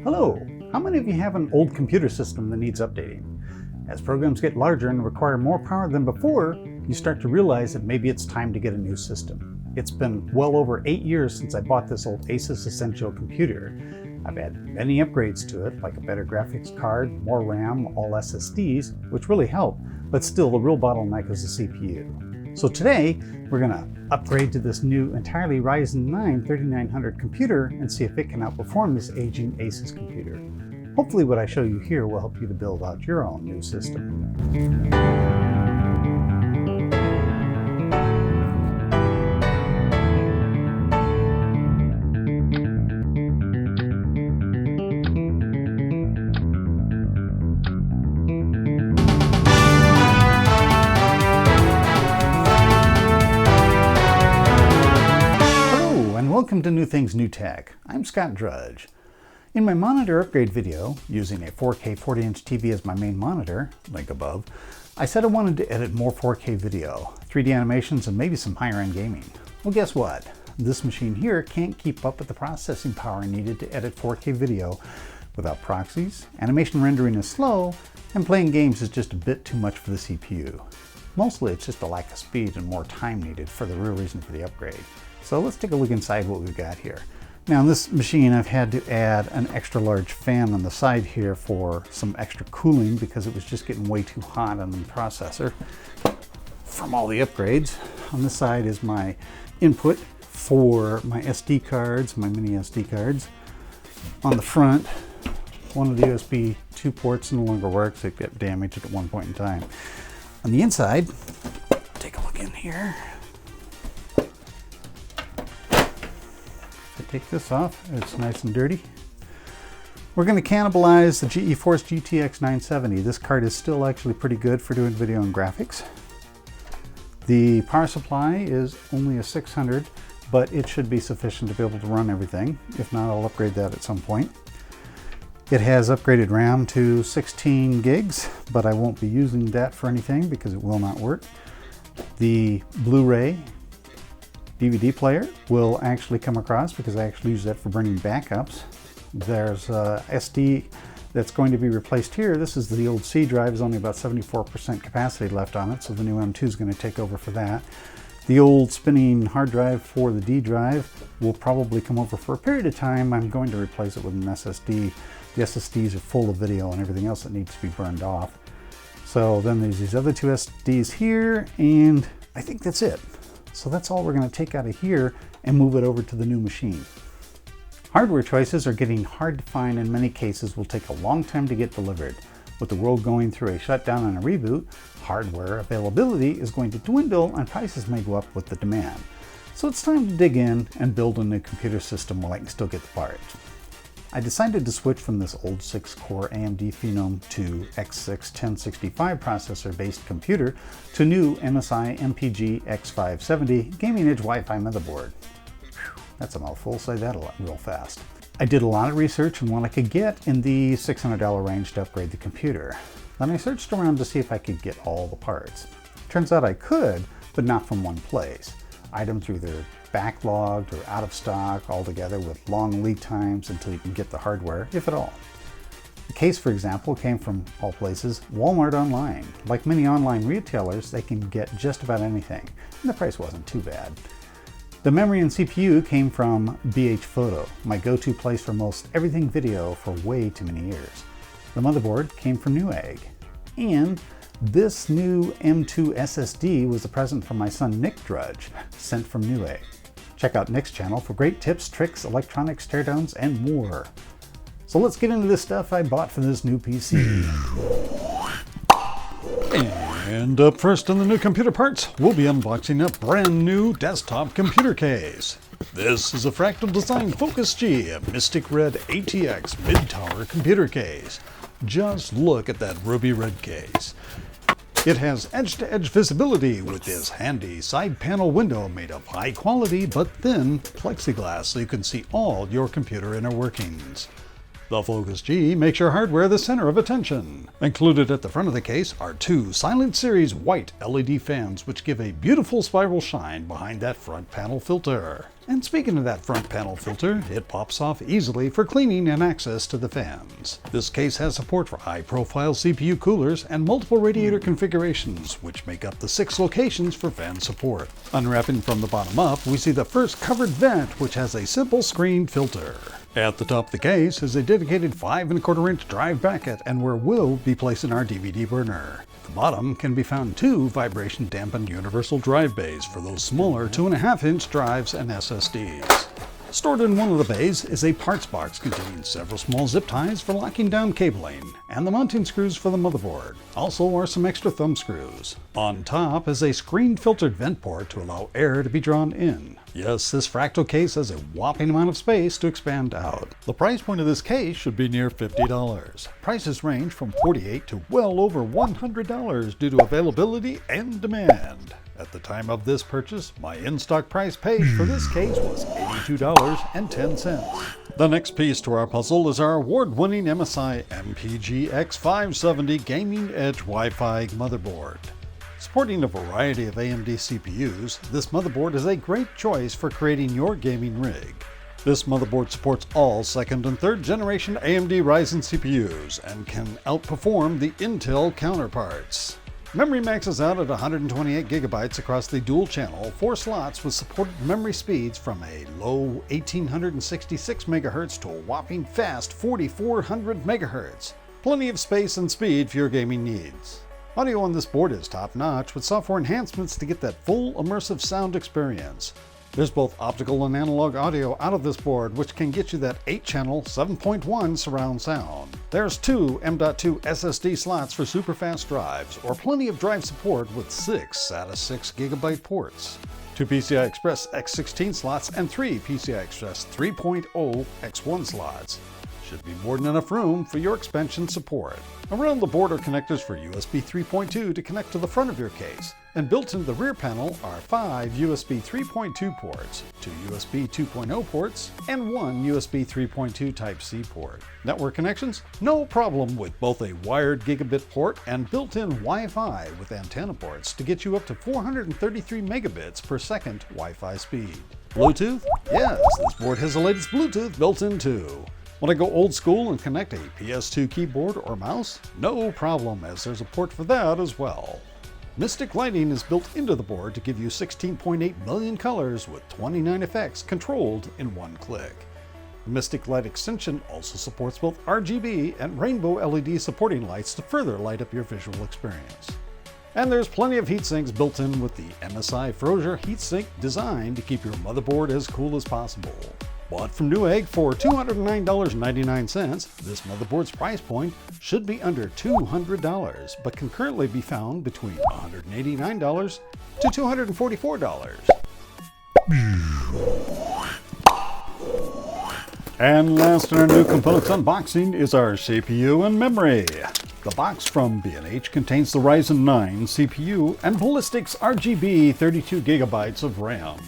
Hello! How many of you have an old computer system that needs updating? As programs get larger and require more power than before, you start to realize that maybe it's time to get a new system. It's been well over 8 years since I bought this old ASUS Essentio computer. I've had many upgrades to it, like a better graphics card, more RAM, all SSDs, which really help, but still the real bottleneck is the CPU. So today, we're going to upgrade to this new entirely Ryzen 9 3900 computer and see if it can outperform this aging ASUS computer. Hopefully what I show you here will help you to build out your own new system. Welcome to New Things, New Tech. I'm Scott Drudge. In my monitor upgrade video, using a 4K 40-inch TV as my main monitor, link above, I said I wanted to edit more 4K video, 3D animations, and maybe some higher-end gaming. Well, guess what? This machine here can't keep up with the processing power needed to edit 4K video without proxies, animation rendering is slow, and playing games is just a bit too much for the CPU. Mostly it's just a lack of speed and more time needed for the real reason for the upgrade. So let's take a look inside what we've got here. Now in this machine I've had to add an extra large fan on the side here for some extra cooling because it was just getting way too hot on the processor from all the upgrades. On this side is my input for my SD cards, my mini SD cards. On the front, one of the USB 2 ports no longer works. It got damaged at one point in time. On the inside, take a look in here. Take this off, it's nice and dirty. We're going to cannibalize the GeForce GTX 970. This card is still actually pretty good for doing video and graphics. The power supply is only a 600, but it should be sufficient to be able to run everything. If not, I'll upgrade that at some point. It has upgraded RAM to 16 gigs, but I won't be using that for anything because it will not work. The Blu-ray DVD player will actually come across because I actually use that for bringing backups. There's SD that's going to be replaced here. This is the old C drive, is only about 74% capacity left on it, so the new M2 is going to take over for that. The old spinning hard drive for the D drive will probably come over for a period of time. I'm going to replace it with an SSD. The SSDs are full of video and everything else that needs to be burned off. So then there's these other two SSDs here, and I think that's it. So that's all we're going to take out of here and move it over to the new machine. Hardware choices are getting hard to find, and in many cases will take a long time to get delivered. With the world going through a shutdown and a reboot, hardware availability is going to dwindle and prices may go up with the demand. So it's time to dig in and build a new computer system while I can still get the parts. I decided to switch from this old 6-core AMD Phenom to X6 1065 processor-based computer to new MSI MPG X570 Gaming Edge Wi-Fi motherboard. Whew, that's a mouthful, say that real fast. I did a lot of research on what I could get in the $600 range to upgrade the computer. Then I searched around to see if I could get all the parts. Turns out I could, but not from one place. Items are either backlogged or out of stock altogether with long lead times until you can get the hardware, if at all. The case, for example, came from, all places, Walmart Online. Like many online retailers, they can get just about anything, and the price wasn't too bad. The memory and CPU came from BH Photo, my go-to place for most everything video for way too many years. The motherboard came from Newegg. And this new M2 SSD was a present from my son Nick Drudge, sent from Newegg. Check out Nick's channel for great tips, tricks, electronics, teardowns, and more. So let's get into this stuff I bought for this new PC. And up first on the new computer parts, we'll be unboxing a brand new desktop computer case. This is a Fractal Design Focus G Mystic Red ATX mid-tower computer case. Just look at that ruby red case. It has edge-to-edge visibility with this handy side panel window made of high quality but thin plexiglass so you can see all your computer inner workings. The Focus G makes your hardware the center of attention. Included at the front of the case are two Silent Series white LED fans which give a beautiful spiral shine behind that front panel filter. And speaking of that front panel filter, it pops off easily for cleaning and access to the fans. This case has support for high-profile CPU coolers and multiple radiator configurations, which make up the 6 locations for fan support. Unwrapping from the bottom up, we see the first covered vent, which has a simple screen filter. At the top of the case is a dedicated 5¼ inch drive bracket and where we'll be placing our DVD burner. At the bottom can be found 2 vibration dampened universal drive bays for those smaller 2½ inch drives and SSDs. Stored in one of the bays is a parts box containing several small zip ties for locking down cabling, and the mounting screws for the motherboard. Also are some extra thumb screws. On top is a screen-filtered vent port to allow air to be drawn in. Yes, this Fractal case has a whopping amount of space to expand out. The price point of this case should be near $50. Prices range from $48 to well over $100 due to availability and demand. At the time of this purchase, my in-stock price paid for this case was $82.10. The next piece to our puzzle is our award-winning MSI MPG-X570 Gaming Edge Wi-Fi motherboard. Supporting a variety of AMD CPUs, this motherboard is a great choice for creating your gaming rig. This motherboard supports all 2nd and 3rd generation AMD Ryzen CPUs and can outperform the Intel counterparts. Memory maxes out at 128 GB across the dual channel, 4 slots with supported memory speeds from a low 1866 MHz to a whopping fast 4400 MHz. Plenty of space and speed for your gaming needs. Audio on this board is top-notch with software enhancements to get that full immersive sound experience. There's both optical and analog audio out of this board, which can get you that 8-channel 7.1 surround sound. There's 2 M.2 SSD slots for super fast drives, or plenty of drive support with 6 SATA 6 GB ports. 2 PCI Express X16 slots and 3 PCI Express 3.0 X1 slots. Should be more than enough room for your expansion support. Around the board are connectors for USB 3.2 to connect to the front of your case, and built into the rear panel are 5 USB 3.2 ports, 2 USB 2.0 ports, and 1 USB 3.2 Type-C port. Network connections? No problem with both a wired gigabit port and built-in Wi-Fi with antenna ports to get you up to 433 megabits per second Wi-Fi speed. Bluetooth? Yes, this board has the latest Bluetooth built in too. Want to go old school and connect a PS2 keyboard or mouse? No problem, as there's a port for that as well. Mystic lighting is built into the board to give you 16.8 million colors with 29 effects controlled in one click. The Mystic Light extension also supports both RGB and rainbow LED supporting lights to further light up your visual experience. And there's plenty of heat sinks built in with the MSI Frosier heatsink design to keep your motherboard as cool as possible. Bought from Newegg for $209.99, this motherboard's price point should be under $200, but can currently be found between $189 to $244. And last in our new components unboxing is our CPU and memory. The box from B&H contains the Ryzen 9 CPU and Ballistix RGB 32 GB of RAM.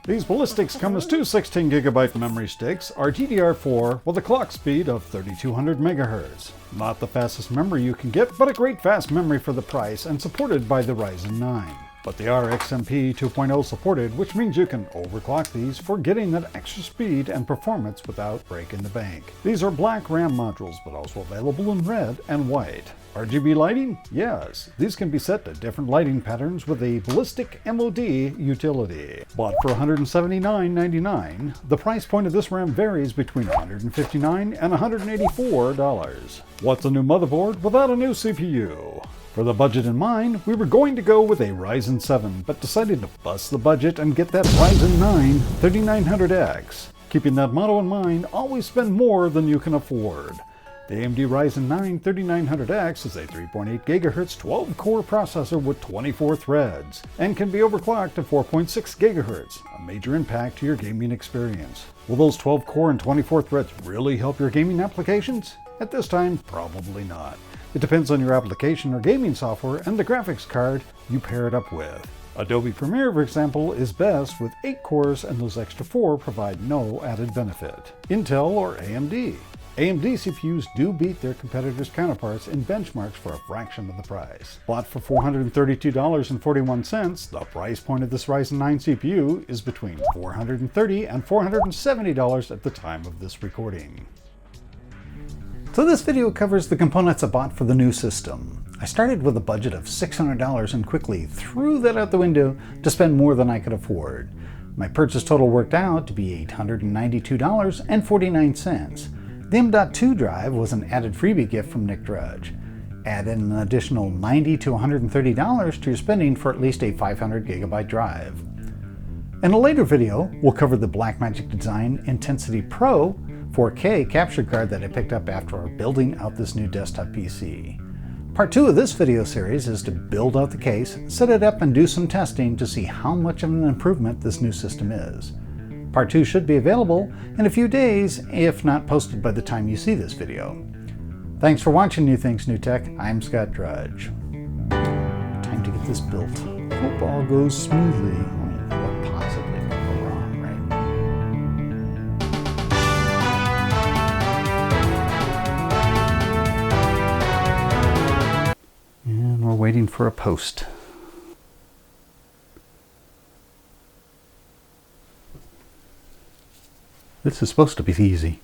These Ballistix come as 2 16GB memory sticks, are DDR4 with a clock speed of 3200 MHz. Not the fastest memory you can get, but a great fast memory for the price and supported by the Ryzen 9. But they are XMP 2.0 supported, which means you can overclock these for getting that extra speed and performance without breaking the bank. These are black RAM modules, but also available in red and white. RGB lighting? Yes, these can be set to different lighting patterns with a Ballistic MOD utility. Bought for $179.99, the price point of this RAM varies between $159 and $184. What's a new motherboard without a new CPU? For the budget in mind, we were going to go with a Ryzen 7, but decided to bust the budget and get that Ryzen 9 3900X. Keeping that motto in mind, always spend more than you can afford. The AMD Ryzen 9 3900X is a 3.8 GHz 12-core processor with 24 threads, and can be overclocked to 4.6 GHz, a major impact to your gaming experience. Will those 12-core and 24 threads really help your gaming applications? At this time, probably not. It depends on your application or gaming software and the graphics card you pair it up with. Adobe Premiere, for example, is best with 8 cores, and those extra 4 provide no added benefit. Intel or AMD? AMD CPUs do beat their competitors' counterparts in benchmarks for a fraction of the price. Bought for $432.41, the price point of this Ryzen 9 CPU is between $430 and $470 at the time of this recording. So this video covers the components I bought for the new system. I started with a budget of $600 and quickly threw that out the window to spend more than I could afford. My purchase total worked out to be $892.49. The M.2 drive was an added freebie gift from Nick Drudge. Add in an additional $90 to $130 to your spending for at least a 500 gigabyte drive. In a later video, we'll cover the Blackmagic Design Intensity Pro 4K capture card that I picked up after building out this new desktop PC. Part 2 of this video series is to build out the case, set it up, and do some testing to see how much of an improvement this new system is. Part 2 should be available in a few days, if not posted by the time you see this video. Thanks for watching New Things New Tech. I'm Scott Drudge. Time to get this built. Hope all goes smoothly. What possibly could go wrong, right? And we're waiting for a post. This is supposed to be easy.